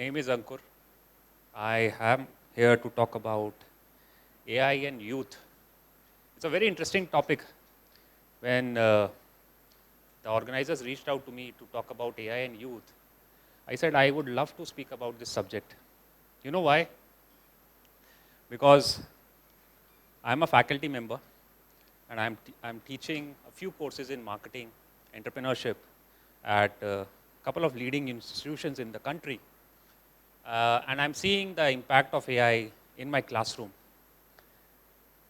name is Ankur. I am here to talk about AI and youth. It's a very interesting topic. When the organizers reached out to me to talk about AI and youth, I said I would love to speak about this subject. You know why? Because I'm a faculty member and I'm teaching a few courses in marketing, entrepreneurship at a couple of leading institutions in the country. And I'm seeing the impact of AI in my classroom.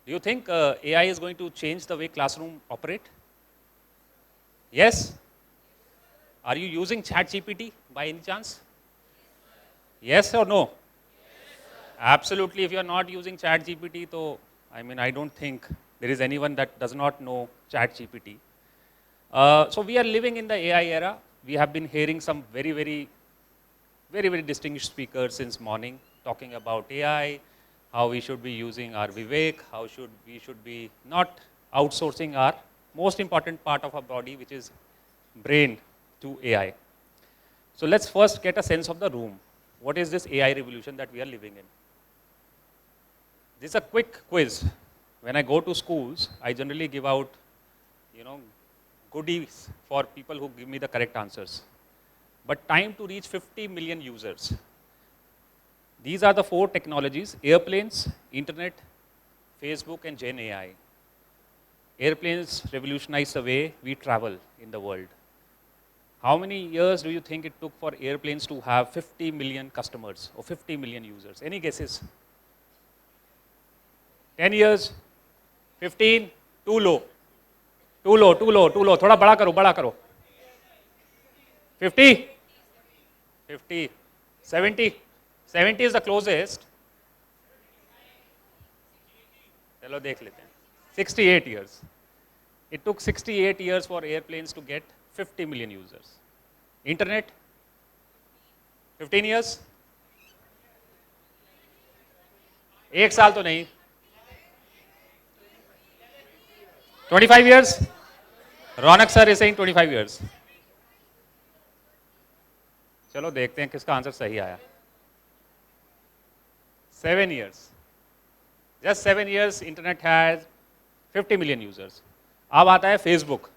Do you think AI is going to change the way classroom operate? Yes? Are you using ChatGPT by any chance? Yes or no? Absolutely. If you are not using ChatGPT, so I don't think there is anyone that does not know ChatGPT. So we are living in the AI era. We have been hearing some very distinguished speakers since morning talking about AI, how we should be using our Vivek, how we should be not outsourcing our most important part of our body, which is brain, to AI. So let's first get a sense of the room. What is this AI revolution that we are living in? This is a quick quiz. When I go to schools, I generally give out, goodies for people who give me the correct answers. But time to reach 50 million users. These are the 4 technologies: airplanes, internet, Facebook, and Gen AI. Airplanes revolutionize the way we travel in the world. How many years do you think it took for airplanes to have 50 million customers or 50 million users? Any guesses? 10 years? 15? Too low. Too low, too low, too low. Thoda bada karo, bada karo. 50? 50. 70? 70 is the closest. Chalo dekh lete hain. 68 years. It took 68 years for airplanes to get 50 million users. Internet? 15 years? एक साल तो नहीं. 25 years? Ronak sir is saying 25 years. चलो देखते हैं किसका answer सही आया. 7 years. Just 7 years, internet has 50 million users. अब आता है Facebook.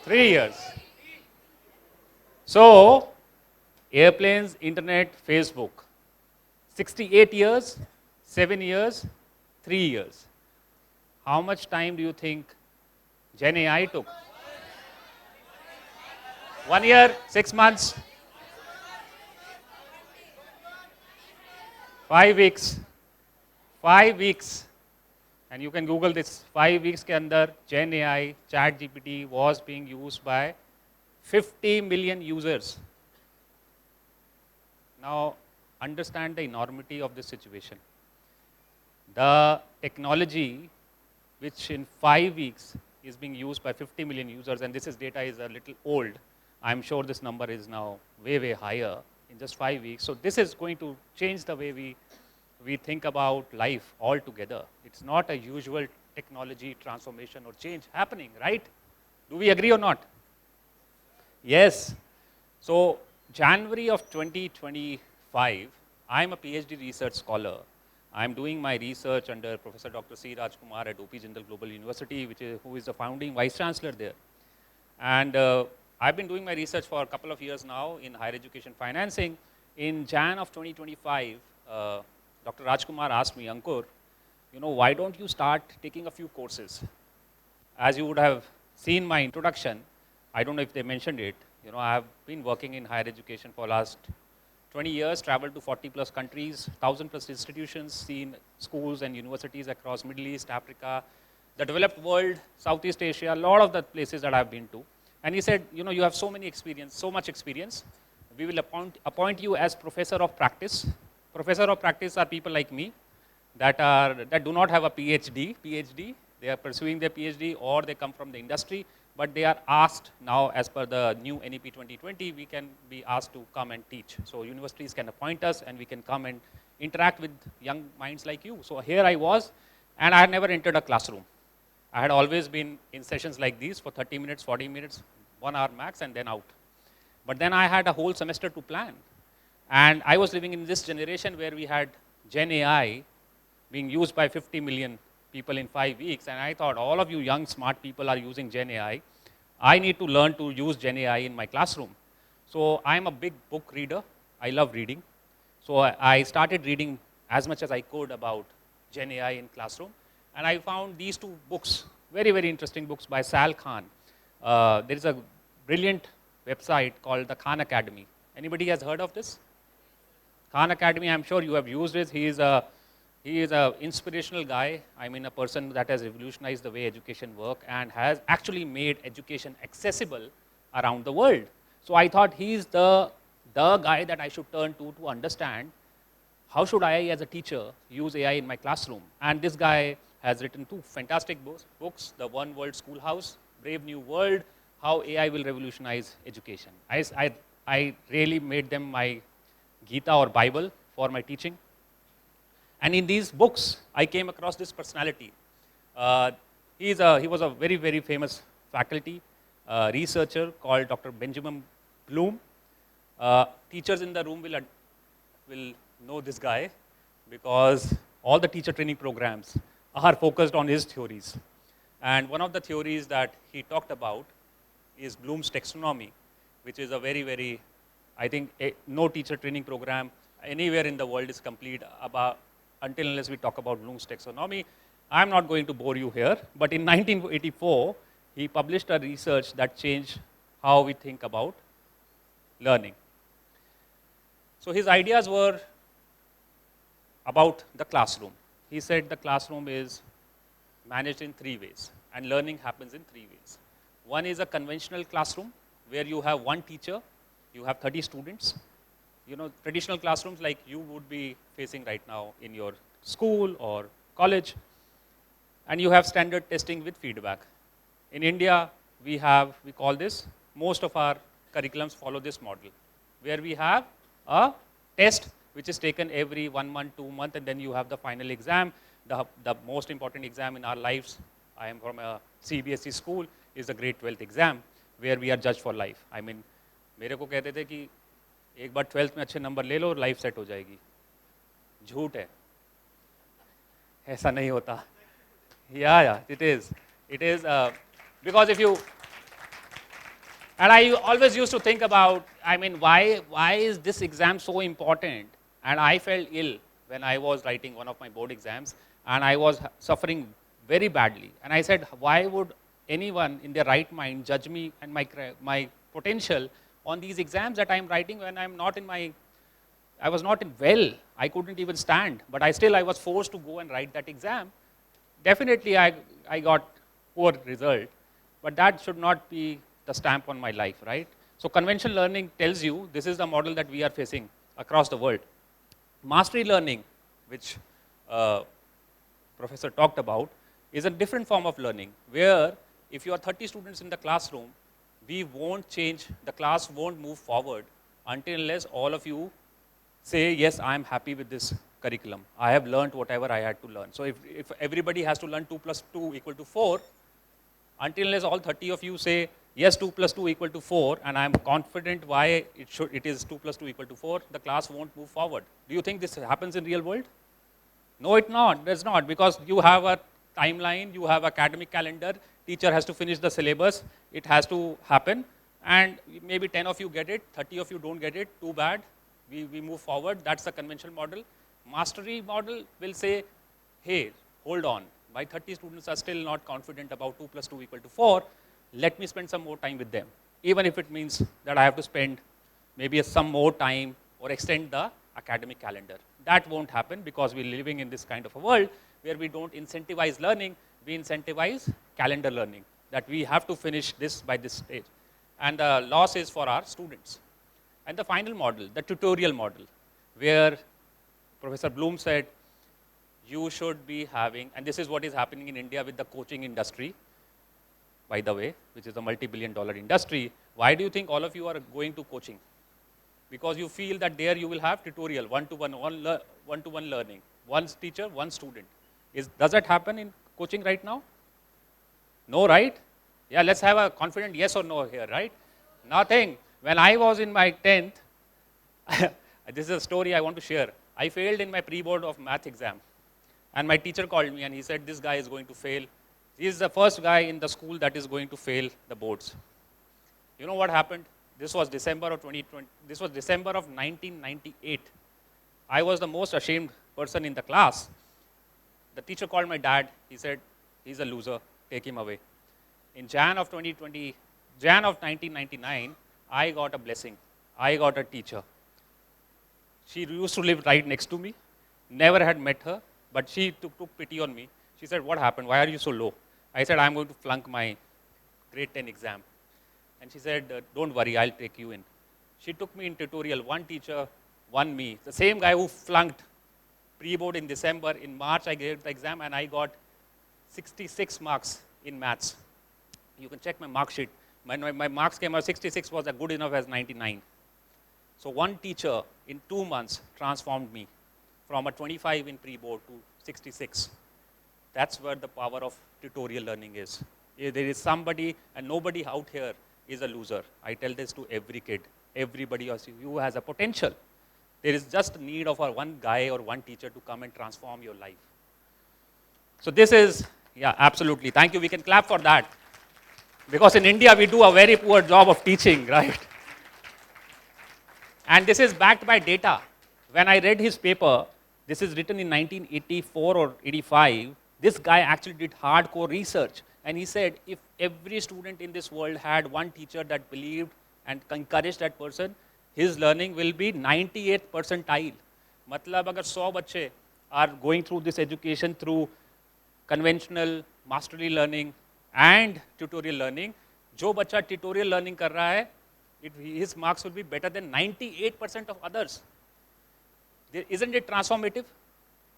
3 years. So, airplanes, internet, Facebook. 68 years, 7 years, 3 years. How much time do you think Gen AI took? 1 year, 6 months, 5 weeks. 5 weeks. And you can Google this. 5 weeks के अंदर Gen AI, ChatGPT was being used by 50 million users. Now, understand the enormity of this situation. The technology, which in 5 weeks is being used by 50 million users, and this data is a little old. I'm sure this number is now way higher in just 5 weeks. So this is going to change the way we think about life altogether. It's not a usual technology transformation or change happening, right? Do we agree or not? Yes. So January of 2025, I'm a PhD research scholar. I'm doing my research under Professor Dr. C. Rajkumar at OP Jindal Global University, who is the founding vice chancellor there. And I've been doing my research for a couple of years now in higher education financing. In Jan of 2025, Dr. Rajkumar asked me, Ankur, why don't you start taking a few courses? As you would have seen my introduction, I don't know if they mentioned it, I have been working in higher education for last 20 years, traveled to 40 plus countries, 1,000 plus institutions, seen schools and universities across Middle East, Africa, the developed world, Southeast Asia, a lot of the places that I've been to. And he said, you have so much experience, we will appoint you as professor of practice. Professor of practice are people like me that do not have a PhD. They are pursuing their PhD or they come from the industry, but they are asked now, as per the new NEP 2020, we can be asked to come and teach. So universities can appoint us and we can come and interact with young minds like you. So here I was, and I had never entered a classroom. I had always been in sessions like these for 30 minutes, 40 minutes, 1 hour max, and then out. But then I had a whole semester to plan. And I was living in this generation where we had Gen AI being used by 50 million people in 5 weeks. And I thought, all of you young, smart people are using Gen AI. I need to learn to use Gen AI in my classroom. So I'm a big book reader. I love reading. So I started reading as much as I could about Gen AI in classroom. And I found these two books, very, very interesting books by Sal Khan. There is a brilliant website called the Khan Academy. Anybody has heard of this? Khan Academy, I'm sure you have used it. He is a inspirational guy. I mean, a person that has revolutionized the way education work and has actually made education accessible around the world. So I thought he's the guy that I should turn to understand how should I, as a teacher, use AI in my classroom. And this guy has written two fantastic books, The One World Schoolhouse, Brave New World, How AI Will Revolutionize Education. I really made them my Gita or Bible for my teaching. And in these books, I came across this personality. He was a very, very famous faculty researcher called Dr. Benjamin Bloom. Teachers in the room will know this guy because all the teacher training programs are focused on his theories. And one of the theories that he talked about is Bloom's taxonomy, which is a very, very, I think, no teacher training program anywhere in the world is complete until unless we talk about Bloom's taxonomy. I'm not going to bore you here, but in 1984, he published a research that changed how we think about learning. So his ideas were about the classroom. He said the classroom is managed in three ways, and learning happens in three ways. One is a conventional classroom where you have one teacher, you have 30 students. You know, traditional classrooms like you would be facing right now in your school or college, and you have standard testing with feedback. In India, we call this, most of our curriculums follow this model, where we have a test which is taken every 1 month, 2 months, and then you have the final exam. The most important exam in our lives, I am from a CBSE school, is the grade 12th exam, where we are judged for life. I mean, मेरे को कहते थे कि एक बार 12th में अच्छे number ले लो, life set हो जाएगी. झूठ है, ऐसा नहीं होता. Yeah, it is. Because if you, and I always used to think about, I mean, why is this exam so important? And I felt ill when I was writing one of my board exams, and I was suffering very badly. And I said, why would anyone in their right mind judge me and my potential on these exams that I'm writing when I was not well. I couldn't even stand, but I was forced to go and write that exam. Definitely, I got poor result, but that should not be the stamp on my life, right? So conventional learning tells you this is the model that we are facing across the world. Mastery learning, which Professor talked about, is a different form of learning, where if you are 30 students in the classroom, we won't change, the class won't move forward until unless all of you say, yes, I'm happy with this curriculum. I have learned whatever I had to learn. So if everybody has to learn 2 plus 2 equal to 4, until unless all 30 of you say, yes, 2 plus 2 equal to 4, and I'm confident why it is 2 plus 2 equal to 4, the class won't move forward. Do you think this happens in real world? No, it does not, because you have a timeline, you have academic calendar, teacher has to finish the syllabus, it has to happen, and maybe 10 of you get it, 30 of you don't get it, too bad, we move forward. That's the conventional model. Mastery model will say, hey, hold on, my 30 students are still not confident about 2 plus 2 equal to 4, let me spend some more time with them, even if it means that I have to spend maybe some more time or extend the academic calendar. That won't happen because we're living in this kind of a world where we don't incentivize learning, we incentivize calendar learning, that we have to finish this by this stage. And the loss is for our students. And the final model, the tutorial model, where Professor Bloom said, you should be having, and this is what is happening in India with the coaching industry, by the way, which is a multi-billion-dollar industry. Why do you think all of you are going to coaching? Because you feel that there you will have tutorial, one-to-one learning, one teacher, one student. Does that happen in coaching right now? No, right? Yeah, let's have a confident yes or no here, right? Nothing. When I was in my 10th, This is a story I want to share. I failed in my pre-board of math exam. And my teacher called me and he said, this guy is going to fail. He is the first guy in the school that is going to fail the boards. You know what happened? This was December of 2020. This was December of 1998. I was the most ashamed person in the class. The teacher called my dad. He said, he's a loser. Take him away. In Jan of 1999, I got a blessing. I got a teacher. She used to live right next to me. Never had met her, but she took pity on me. She said, what happened? Why are you so low? I said, I'm going to flunk my grade 10 exam. And she said, don't worry, I'll take you in. She took me in tutorial. One teacher won me. The same guy who flunked pre-board in December, in March I gave the exam and I got 66 marks in maths. You can check my mark sheet. My marks came out 66 was as good enough as 99. So one teacher in 2 months transformed me from a 25 in pre-board to 66. That's where the power of tutorial learning is. If there is somebody and nobody out here is a loser. I tell this to every kid. Everybody else, you has a potential. There is just need of one guy or one teacher to come and transform your life. So this is, yeah, absolutely. Thank you. We can clap for that. Because in India, we do a very poor job of teaching, right? And this is backed by data. When I read his paper, this is written in 1984 or 85, this guy actually did hardcore research. And he said, if every student in this world had one teacher that believed and encouraged that person, his learning will be 98th percentile. Matlab, agar 100 bachche are going through this education through conventional mastery learning and tutorial learning, jo bacha tutorial learning kar raha hai, his marks will be better than 98% of others. Isn't it transformative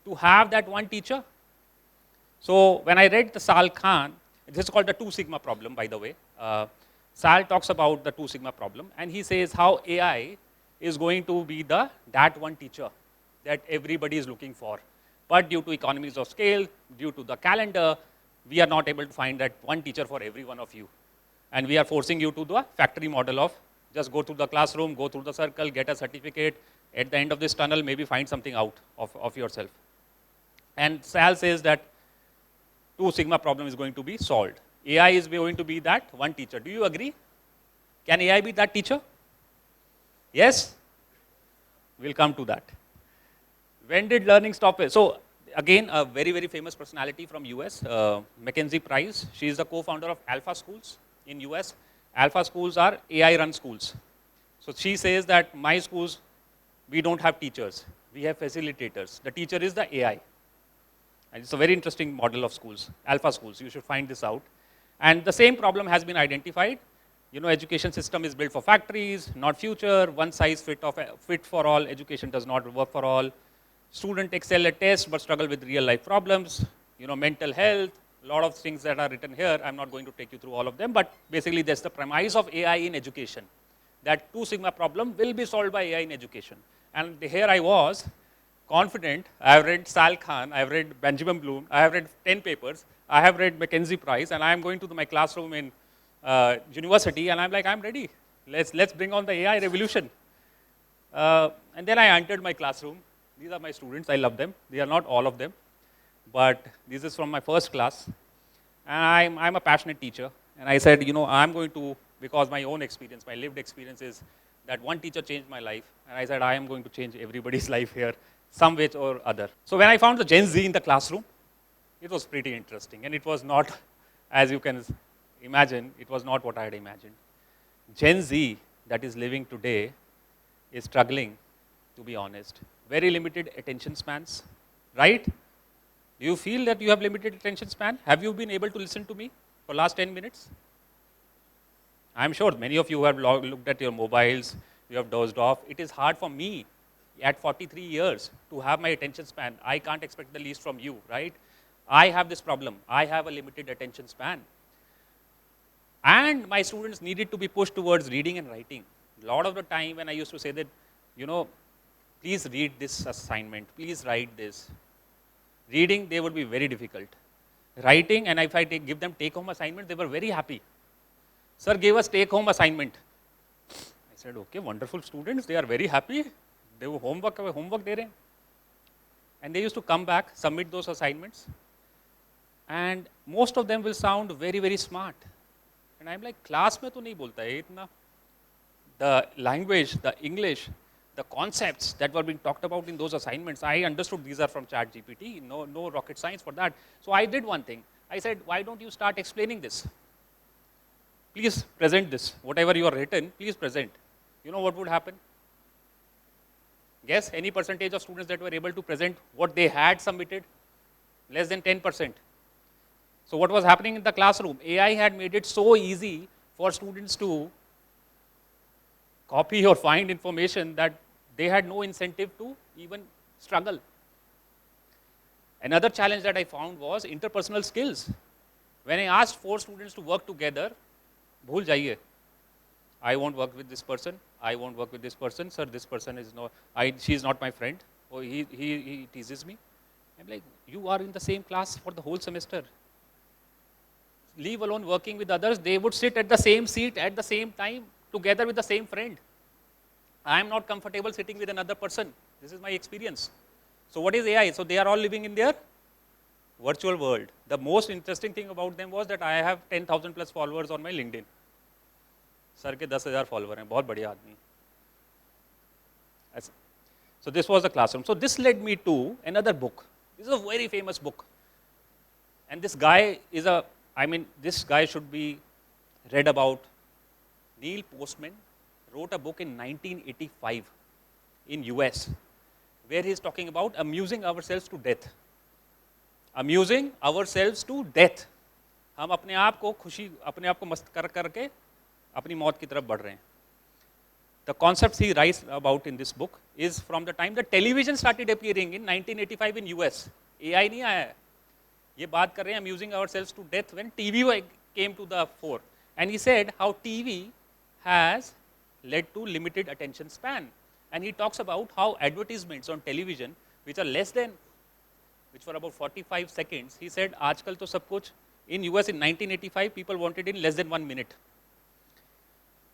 to have that one teacher? So when I read the Sal Khan, this is called the 2 sigma problem, by the way. Sal talks about the 2 sigma problem, and he says how AI is going to be that one teacher that everybody is looking for. But due to economies of scale, due to the calendar, we are not able to find that one teacher for every one of you. And we are forcing you to the factory model of just go through the classroom, go through the circle, get a certificate. At the end of this tunnel, maybe find something out of yourself. And Sal says that 2 sigma problem is going to be solved. AI is going to be that one teacher. Do you agree? Can AI be that teacher? Yes? We'll come to that. When did learning stop? So again, a very, very famous personality from US, Mackenzie Price. She is the co-founder of Alpha Schools in US. Alpha Schools are AI-run schools. So she says that my schools, we don't have teachers. We have facilitators. The teacher is the AI. And it's a very interesting model of schools, Alpha Schools. You should find this out. And the same problem has been identified. You know, education system is built for factories, not future. One size fit for all. Education does not work for all. Students excel at tests but struggle with real life problems. You know, mental health, a lot of things that are written here. I'm not going to take you through all of them, but basically that's the premise of AI in education. That 2 sigma problem will be solved by AI in education. And here I was, confident. I have read Sal Khan, I have read Benjamin Bloom, I have read 10 papers, I have read Mackenzie Price, and I am going to my classroom in university, and I'm like, I'm ready. Let's bring on the AI revolution. And then I entered my classroom. These are my students. I love them. They are not all of them, but this is from my first class. And I'm a passionate teacher. And I said, you know, I'm going to, because my own experience, my lived experience is that one teacher changed my life. And I said, I am going to change everybody's life here, some way or other. So when I found the Gen Z in the classroom, it was pretty interesting. And it was not, as you can imagine, it was not what I had imagined. Gen Z that is living today is struggling, to be honest. Very limited attention spans, right? Do you feel that you have limited attention span? Have you been able to listen to me for last 10 minutes? I'm sure many of you have looked at your mobiles, you have dozed off. It is hard for me at 43 years to have my attention span. I can't expect the least from you, right? I have this problem. I have a limited attention span. And my students needed to be pushed towards reading and writing. A lot of the time when I used to say that, you know, please read this assignment, please write this. Reading, they would be very difficult. Writing, and if I give them take-home assignment, they were very happy. Sir, give us take-home assignment. I said, okay, wonderful students, they are very happy. they were homework दे रहे हैं, and they used to come back, submit those assignments, and most of them will sound very, very smart. And I'm like, class में तो नहीं बोलता है इतना. The language, the English, the concepts that were being talked about in those assignments, I understood these are from ChatGPT, no rocket science for that. So I did one thing. I said, why don't you start explaining this? Please present this. Whatever you have written, please present. You know what would happen? Guess any percentage of students that were able to present what they had submitted? Less than 10%. So what was happening in the classroom? AI had made it so easy for students to copy or find information that they had no incentive to even struggle. Another challenge that I found was interpersonal skills. When I asked 4 students to work together, bhul jaiye. I won't work with this person. I won't work with this person. Sir, this person is not, she is not my friend. Or he teases me. I'm like, you are in the same class for the whole semester. Leave alone working with others. They would sit at the same seat at the same time together with the same friend. I am not comfortable sitting with another person. This is my experience. So what is AI? So they are all living in their virtual world. The most interesting thing about them was that I have 10,000 plus followers on my LinkedIn. Sir के 10,000 followers हैं, बहुत बढ़िया आदमी. So this was the classroom. So this led me to another book. This is a very famous book. And this guy is this guy should be read about. Neil Postman wrote a book in 1985 in US where he is talking about amusing ourselves to death. Amusing ourselves to death. हम अपने आप को मस्त करके अपनी मौत की तरफ बढ़ रहे हैं. The concepts he writes about in this book is from the time the television started appearing in 1985 in US. AI नहीं आया है. ये बात कर रहे हैं amusing ourselves to death when TV came to the fore. And he said how TV has led to limited attention span. And he talks about how advertisements on television, which were about 45 seconds, he said, आजकल तो सब कुछ, in US in 1985, people wanted in less than 1 minute.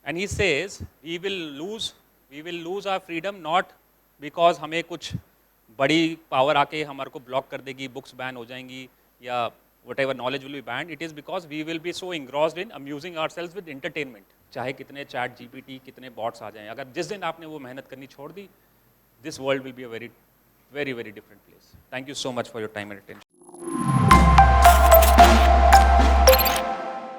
And he says, we will lose our freedom not because हमें कुछ बड़ी power आके हमारे को block कर देगी, books ban हो जाएंगी, या whatever knowledge will be banned, it is because we will be so engrossed in amusing ourselves with entertainment. चाहे कितने chat GPT, कितने bots आ जाएं, अगर जिस दिन आपने वो मेहनत करनी छोड़ दी, this world will be a very, very, very different place. Thank you so much for your time and attention.